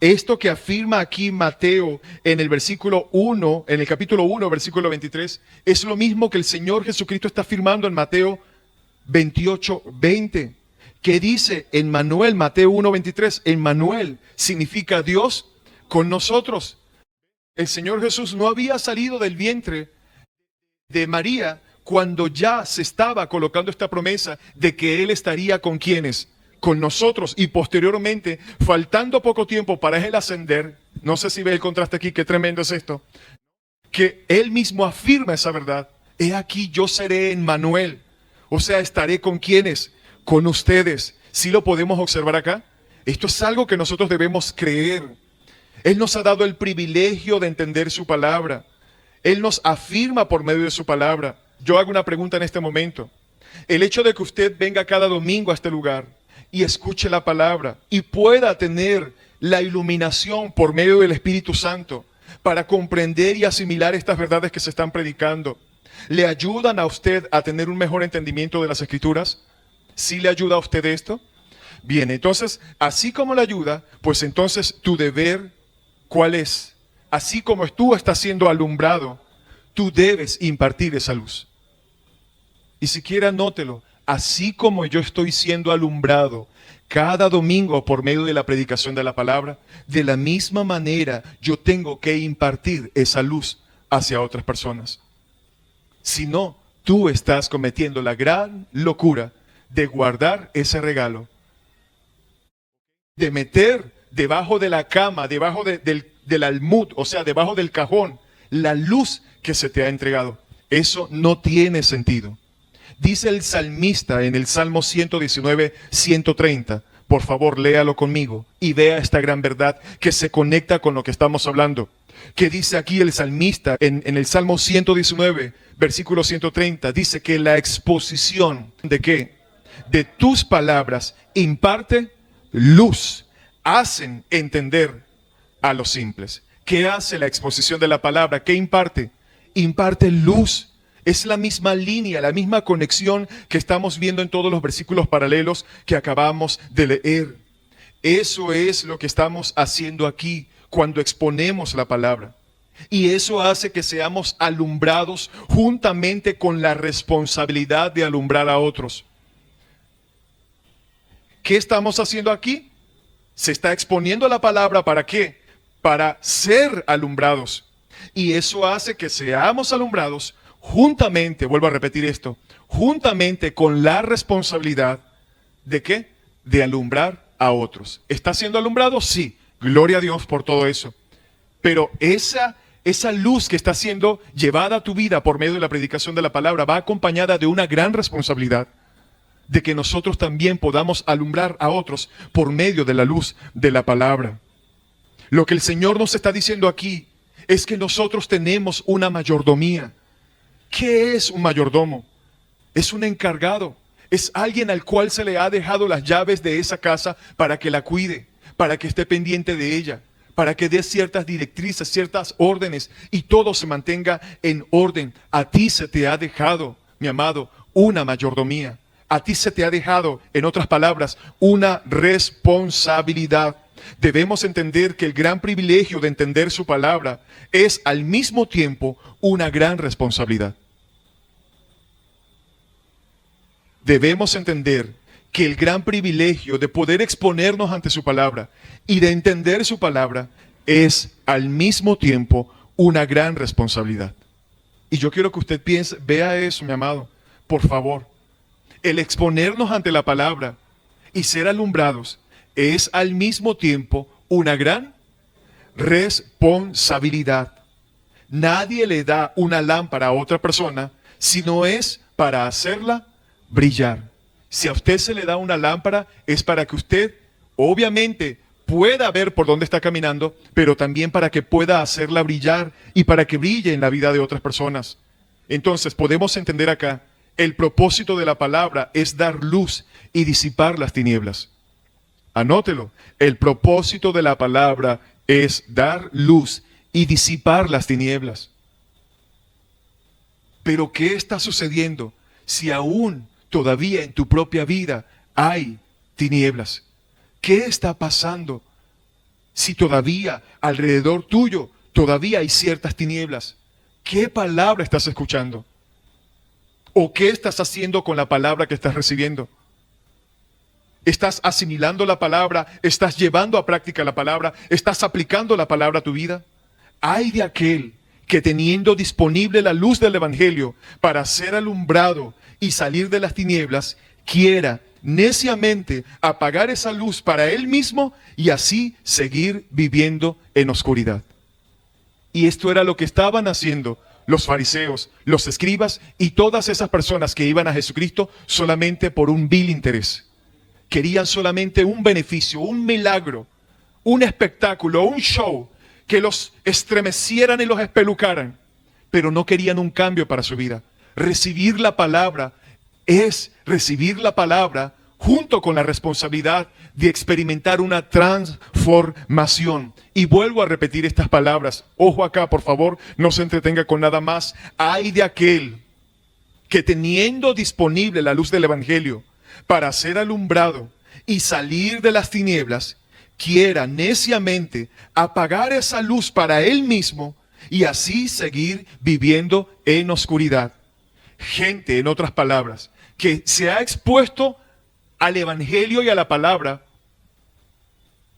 Esto que afirma aquí Mateo en el versículo 1, en el capítulo 1, versículo 23, es lo mismo que el Señor Jesucristo está afirmando en Mateo 28:20. ¿Qué dice Emmanuel? Mateo 1:23. Emmanuel significa Dios con nosotros. El Señor Jesús no había salido del vientre de María cuando ya se estaba colocando esta promesa de que Él estaría con quienes, con nosotros, y posteriormente, faltando poco tiempo para Él ascender. No sé si ve el contraste aquí, qué tremendo es esto, que Él mismo afirma esa verdad. He aquí, yo seré Emmanuel, o sea, estaré con quienes, con ustedes. ¿Sí lo podemos observar acá? Esto es algo que nosotros debemos creer. Él nos ha dado el privilegio de entender su palabra. Él nos afirma por medio de su palabra. Yo hago una pregunta en este momento. El hecho de que usted venga cada domingo a este lugar y escuche la palabra y pueda tener la iluminación por medio del Espíritu Santo para comprender y asimilar estas verdades que se están predicando, ¿le ayudan a usted a tener un mejor entendimiento de las Escrituras? ¿Sí le ayuda a usted esto? Bien, entonces, así como le ayuda, pues entonces tu deber, ¿cuál es? Así como tú estás siendo alumbrado, tú debes impartir esa luz. Y siquiera anótelo, así como yo estoy siendo alumbrado cada domingo por medio de la predicación de la palabra, de la misma manera yo tengo que impartir esa luz hacia otras personas. Si no, tú estás cometiendo la gran locura de guardar ese regalo, de meter debajo de la cama, debajo del almud, o sea, debajo del cajón, la luz que se te ha entregado. Eso no tiene sentido. Dice el salmista en el Salmo 119, 130. Por favor, léalo conmigo y vea esta gran verdad que se conecta con lo que estamos hablando. Que dice aquí el salmista en el Salmo 119, versículo 130, dice que la exposición ¿de qué? De tus palabras imparte luz, hacen entender a los simples. ¿Qué hace la exposición de la palabra? ¿Qué imparte? Imparte luz. Es la misma línea, la misma conexión que estamos viendo en todos los versículos paralelos que acabamos de leer. Eso es lo que estamos haciendo aquí cuando exponemos la palabra. Y eso hace que seamos alumbrados juntamente con la responsabilidad de alumbrar a otros. ¿Qué estamos haciendo aquí? Se está exponiendo la palabra, ¿para qué? Para ser alumbrados. Y eso hace que seamos alumbrados juntamente, vuelvo a repetir esto, juntamente con la responsabilidad ¿de qué? De alumbrar a otros. ¿Está siendo alumbrado? Sí. Gloria a Dios por todo eso. Pero esa luz que está siendo llevada a tu vida por medio de la predicación de la palabra va acompañada de una gran responsabilidad de que nosotros también podamos alumbrar a otros por medio de la luz de la palabra. Lo que el Señor nos está diciendo aquí es que nosotros tenemos una mayordomía. ¿Qué es un mayordomo? Es un encargado. Es alguien al cual se le ha dejado las llaves de esa casa para que la cuide, para que esté pendiente de ella, para que dé ciertas directrices, ciertas órdenes y todo se mantenga en orden. A ti se te ha dejado, mi amado, una mayordomía. A ti se te ha dejado, en otras palabras, una responsabilidad. Debemos entender que el gran privilegio de entender su palabra es al mismo tiempo una gran responsabilidad. Debemos entender que el gran privilegio de poder exponernos ante su palabra y de entender su palabra es al mismo tiempo una gran responsabilidad. Y yo quiero que usted piense, vea eso, mi amado, por favor. El exponernos ante la palabra y ser alumbrados es al mismo tiempo una gran responsabilidad. Nadie le da una lámpara a otra persona si no es para hacerla brillar. Si a usted se le da una lámpara es para que usted obviamente pueda ver por dónde está caminando, pero también para que pueda hacerla brillar y para que brille en la vida de otras personas. Entonces podemos entender acá, el propósito de la palabra es dar luz y disipar las tinieblas. Anótelo, el propósito de la palabra es dar luz y disipar las tinieblas. Pero ¿qué está sucediendo si aún todavía en tu propia vida hay tinieblas? ¿Qué está pasando si todavía alrededor tuyo todavía hay ciertas tinieblas? ¿Qué palabra estás escuchando? ¿O qué estás haciendo con la palabra que estás recibiendo? ¿Estás asimilando la palabra? ¿Estás llevando a práctica la palabra? ¿Estás aplicando la palabra a tu vida? Ay de aquel que teniendo disponible la luz del Evangelio para ser alumbrado y salir de las tinieblas, quiera neciamente apagar esa luz para él mismo y así seguir viviendo en oscuridad. Y esto era lo que estaban haciendo los fariseos, los escribas y todas esas personas que iban a Jesucristo solamente por un vil interés. Querían solamente un beneficio, un milagro, un espectáculo, un show que los estremecieran y los espelucaran, pero no querían un cambio para su vida. Recibir la palabra es recibir la palabra junto con la responsabilidad de experimentar una transformación. Y vuelvo a repetir estas palabras. Ojo acá, por favor, no se entretenga con nada más. Ay de aquel que teniendo disponible la luz del Evangelio para ser alumbrado y salir de las tinieblas, quiera neciamente apagar esa luz para él mismo y así seguir viviendo en oscuridad. Gente, en otras palabras, que se ha expuesto al Evangelio y a la palabra,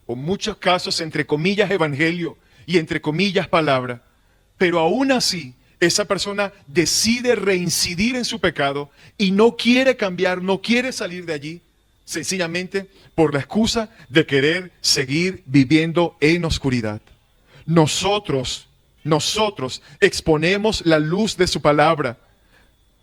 o en muchos casos entre comillas Evangelio y entre comillas palabra, pero aún así esa persona decide reincidir en su pecado y no quiere cambiar, no quiere salir de allí. sencillamente por la excusa de querer seguir viviendo en oscuridad. Nosotros exponemos la luz de su palabra,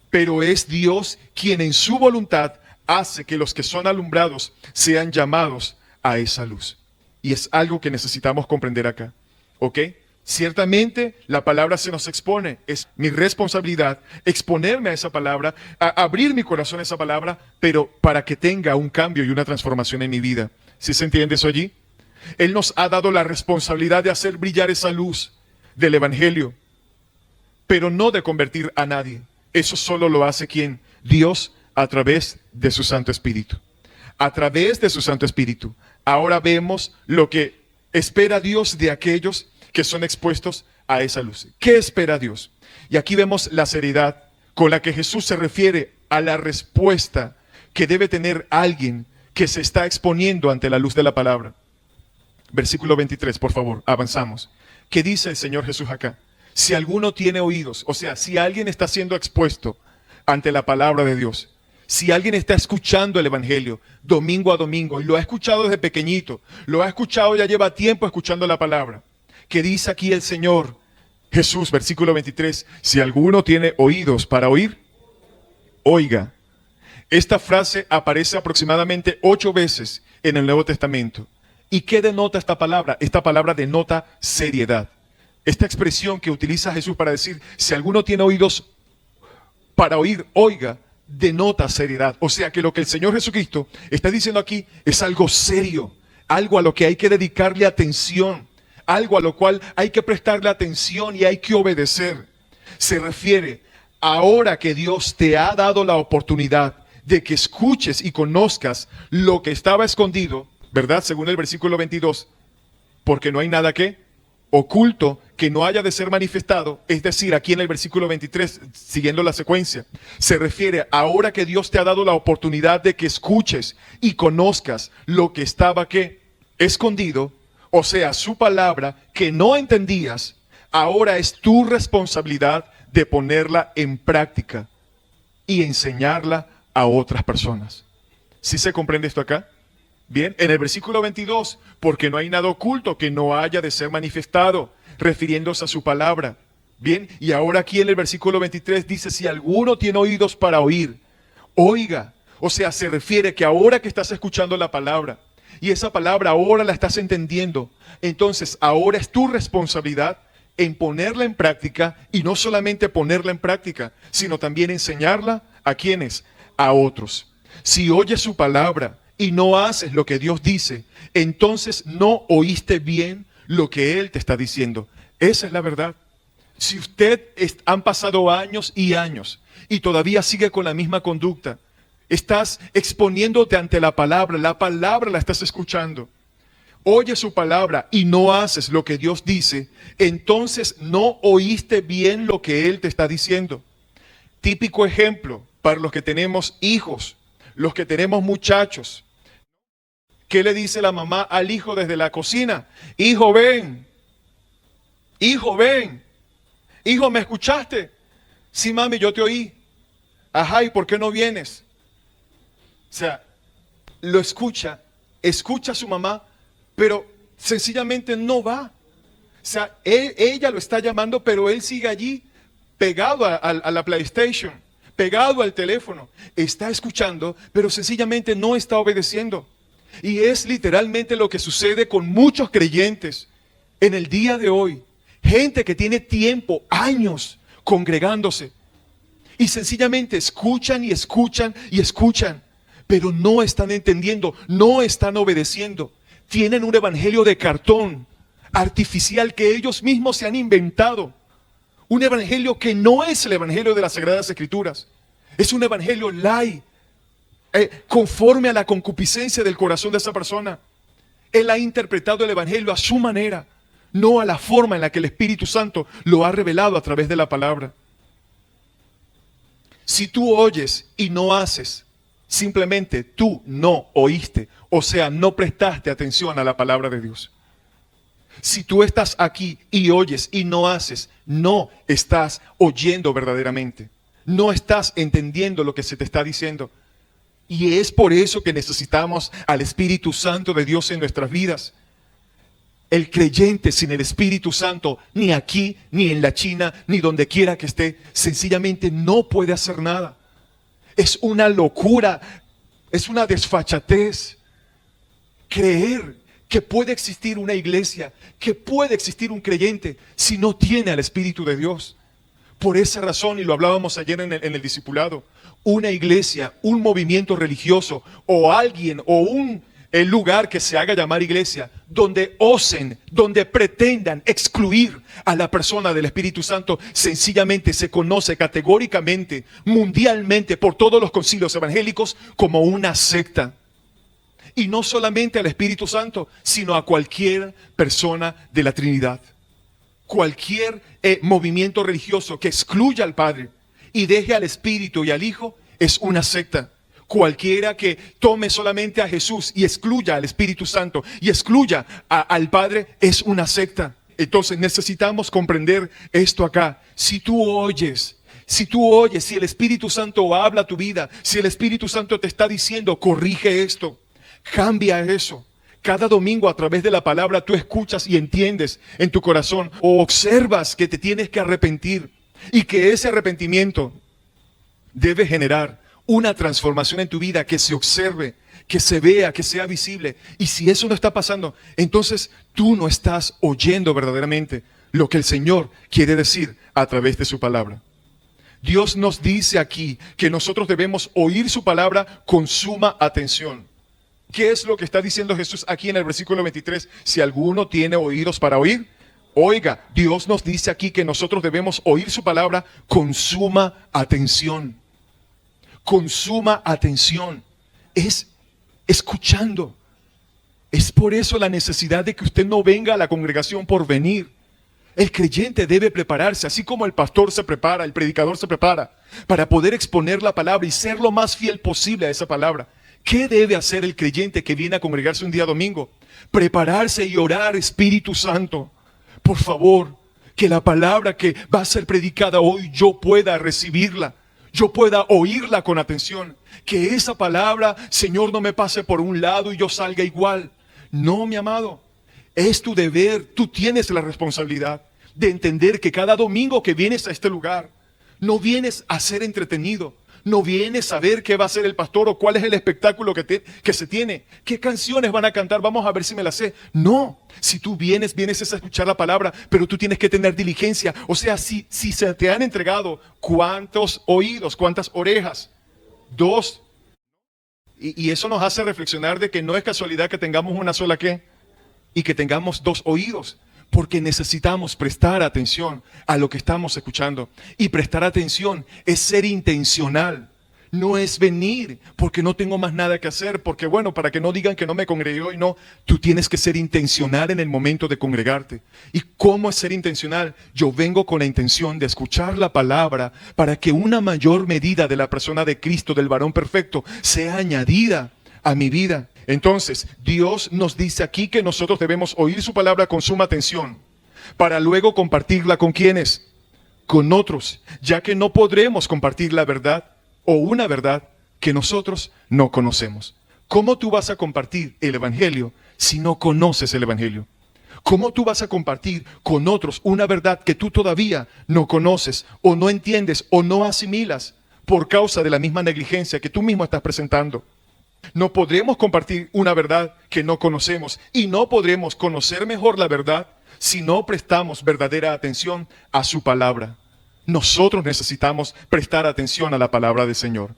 pero es Dios quien en su voluntad hace que los que son alumbrados sean llamados a esa luz. Y es algo que necesitamos comprender acá. ¿Ok? Ciertamente la palabra se nos expone. Es mi responsabilidad exponerme a esa palabra, abrir mi corazón a esa palabra, pero para que tenga un cambio y una transformación en mi vida. ¿Sí se entiende eso allí? Él nos ha dado la responsabilidad de hacer brillar esa luz del Evangelio, pero no de convertir a nadie. Eso solo lo hace ¿quién? Dios, a través de su Santo Espíritu. A través de su Santo Espíritu. Ahora vemos lo que espera Dios de aquellos que son expuestos a esa luz. ¿Qué espera Dios? Y aquí vemos la seriedad con la que Jesús se refiere a la respuesta que debe tener alguien que se está exponiendo ante la luz de la palabra. Versículo 23, por favor, avanzamos. ¿Qué dice el Señor Jesús acá? Si alguno tiene oídos, o sea, si alguien está siendo expuesto ante la palabra de Dios, si alguien está escuchando el Evangelio domingo a domingo y lo ha escuchado desde pequeñito, lo ha escuchado, ya lleva tiempo escuchando la palabra, ¿qué dice aquí el Señor Jesús? Versículo 23, si alguno tiene oídos para oír, oiga. Esta frase aparece aproximadamente 8 veces en el Nuevo Testamento. ¿Y qué denota esta palabra? Esta palabra denota seriedad. Esta expresión que utiliza Jesús para decir, si alguno tiene oídos para oír, oiga, denota seriedad. O sea que lo que el Señor Jesucristo está diciendo aquí es algo serio, algo a lo que hay que dedicarle atención, algo a lo cual hay que prestarle atención y hay que obedecer. Se refiere, ahora que Dios te ha dado la oportunidad de que escuches y conozcas lo que estaba escondido, ¿verdad? Según el versículo 22, porque no hay nada que oculto que no haya de ser manifestado, es decir, aquí en el versículo 23, siguiendo la secuencia, se refiere ahora que Dios te ha dado la oportunidad de que escuches y conozcas lo que estaba que escondido, o sea, su palabra que no entendías, ahora es tu responsabilidad de ponerla en práctica y enseñarla a otras personas. ¿Sí se comprende esto acá? Bien, en el versículo 22, porque no hay nada oculto que no haya de ser manifestado, refiriéndose a su palabra. Bien, y ahora aquí en el versículo 23 dice, si alguno tiene oídos para oír, oiga. O sea, se refiere que ahora que estás escuchando la palabra, y esa palabra ahora la estás entendiendo, entonces ahora es tu responsabilidad en ponerla en práctica, y no solamente ponerla en práctica, sino también enseñarla a quienes, a otros. Si oyes su palabra y no haces lo que Dios dice, entonces no oíste bien lo que Él te está diciendo. Esa es la verdad. Si han pasado años y años y todavía sigue con la misma conducta, estás exponiéndote ante la palabra la estás escuchando. Oye su palabra y no haces lo que Dios dice, entonces no oíste bien lo que Él te está diciendo. Típico ejemplo para los que tenemos hijos, los que tenemos muchachos. ¿Qué le dice la mamá al hijo desde la cocina? Hijo, ven. Hijo, ven. Hijo, ¿me escuchaste? Sí, mami, yo te oí. Ajá, ¿y por qué no vienes? O sea, lo escucha a su mamá, pero sencillamente no va. O sea, ella lo está llamando, pero él sigue allí, pegado a la PlayStation, pegado al teléfono. Está escuchando, pero sencillamente no está obedeciendo. Y es literalmente lo que sucede con muchos creyentes en el día de hoy. Gente que tiene tiempo, años, congregándose. Y sencillamente escuchan y escuchan y escuchan. Pero no están entendiendo, no están obedeciendo. Tienen un evangelio de cartón, artificial, que ellos mismos se han inventado. Un evangelio que no es el evangelio de las Sagradas Escrituras. Es un evangelio light. Conforme a la concupiscencia del corazón de esa persona. Él ha interpretado el evangelio a su manera, no a la forma en la que el Espíritu Santo lo ha revelado a través de la palabra. Si tú oyes y no haces, simplemente tú no oíste, o sea, no prestaste atención a la palabra de Dios. Si tú estás aquí y oyes y no haces, no estás oyendo verdaderamente. No estás entendiendo lo que se te está diciendo. Y es por eso que necesitamos al Espíritu Santo de Dios en nuestras vidas. El creyente sin el Espíritu Santo, ni aquí, ni en la China, ni donde quiera que esté, sencillamente no puede hacer nada. Es una locura, es una desfachatez creer que puede existir una iglesia, que puede existir un creyente si no tiene al Espíritu de Dios. Por esa razón, y lo hablábamos ayer en el discipulado, una iglesia, un movimiento religioso o alguien o el lugar que se haga llamar iglesia, donde osen, donde pretendan excluir a la persona del Espíritu Santo, sencillamente se conoce categóricamente, mundialmente, por todos los concilios evangélicos como una secta. Y no solamente al Espíritu Santo, sino a cualquier persona de la Trinidad. Cualquier movimiento religioso que excluya al Padre y deje al Espíritu y al Hijo es una secta. Cualquiera que tome solamente a Jesús y excluya al Espíritu Santo y excluya al Padre es una secta. Entonces necesitamos comprender esto acá. Si tú oyes, si el Espíritu Santo habla a tu vida, si el Espíritu Santo te está diciendo, corrige esto, cambia eso. Cada domingo a través de la palabra tú escuchas y entiendes en tu corazón o observas que te tienes que arrepentir y que ese arrepentimiento debe generar una transformación en tu vida que se observe, que se vea, que sea visible. Y si eso no está pasando, entonces tú no estás oyendo verdaderamente lo que el Señor quiere decir a través de su palabra. Dios nos dice aquí que nosotros debemos oír su palabra con suma atención. ¿Qué es lo que está diciendo Jesús aquí en el versículo 23? Si alguno tiene oídos para oír, oiga. Dios nos dice aquí que nosotros debemos oír su palabra con suma atención. Con suma atención. Es escuchando. Es por eso la necesidad de que usted no venga a la congregación por venir. El creyente debe prepararse, así como el pastor se prepara, el predicador se prepara, para poder exponer la palabra y ser lo más fiel posible a esa palabra. ¿Qué debe hacer el creyente que viene a congregarse un día domingo? Prepararse y orar, Espíritu Santo. Por favor, que la palabra que va a ser predicada hoy yo pueda recibirla. Yo pueda oírla con atención. Que esa palabra, Señor, no me pase por un lado y yo salga igual. No, mi amado. Es tu deber. Tú tienes la responsabilidad de entender que cada domingo que vienes a este lugar, no vienes a ser entretenido. No vienes a ver qué va a hacer el pastor o cuál es el espectáculo que se tiene. ¿Qué canciones van a cantar? Vamos a ver si me las sé. No, si tú vienes a escuchar la palabra, pero tú tienes que tener diligencia. O sea, si se te han entregado, ¿cuántos oídos? ¿Cuántas orejas? 2. Y eso nos hace reflexionar de que no es casualidad que tengamos una sola ¿qué? Y que tengamos 2 oídos. Porque necesitamos prestar atención a lo que estamos escuchando. Y prestar atención es ser intencional. No es venir porque no tengo más nada que hacer. Porque bueno, para que no digan que no me congregué hoy, no. Tú tienes que ser intencional en el momento de congregarte. ¿Y cómo es ser intencional? Yo vengo con la intención de escuchar la palabra para que una mayor medida de la persona de Cristo, del varón perfecto, sea añadida a mi vida. Entonces, Dios nos dice aquí que nosotros debemos oír su palabra con suma atención para luego compartirla con ¿quiénes? Con otros, ya que no podremos compartir la verdad o una verdad que nosotros no conocemos. ¿Cómo tú vas a compartir el evangelio si no conoces el evangelio? ¿Cómo tú vas a compartir con otros una verdad que tú todavía no conoces o no entiendes o no asimilas por causa de la misma negligencia que tú mismo estás presentando? No podremos compartir una verdad que no conocemos y no podremos conocer mejor la verdad si no prestamos verdadera atención a su palabra. Nosotros necesitamos prestar atención a la palabra del Señor.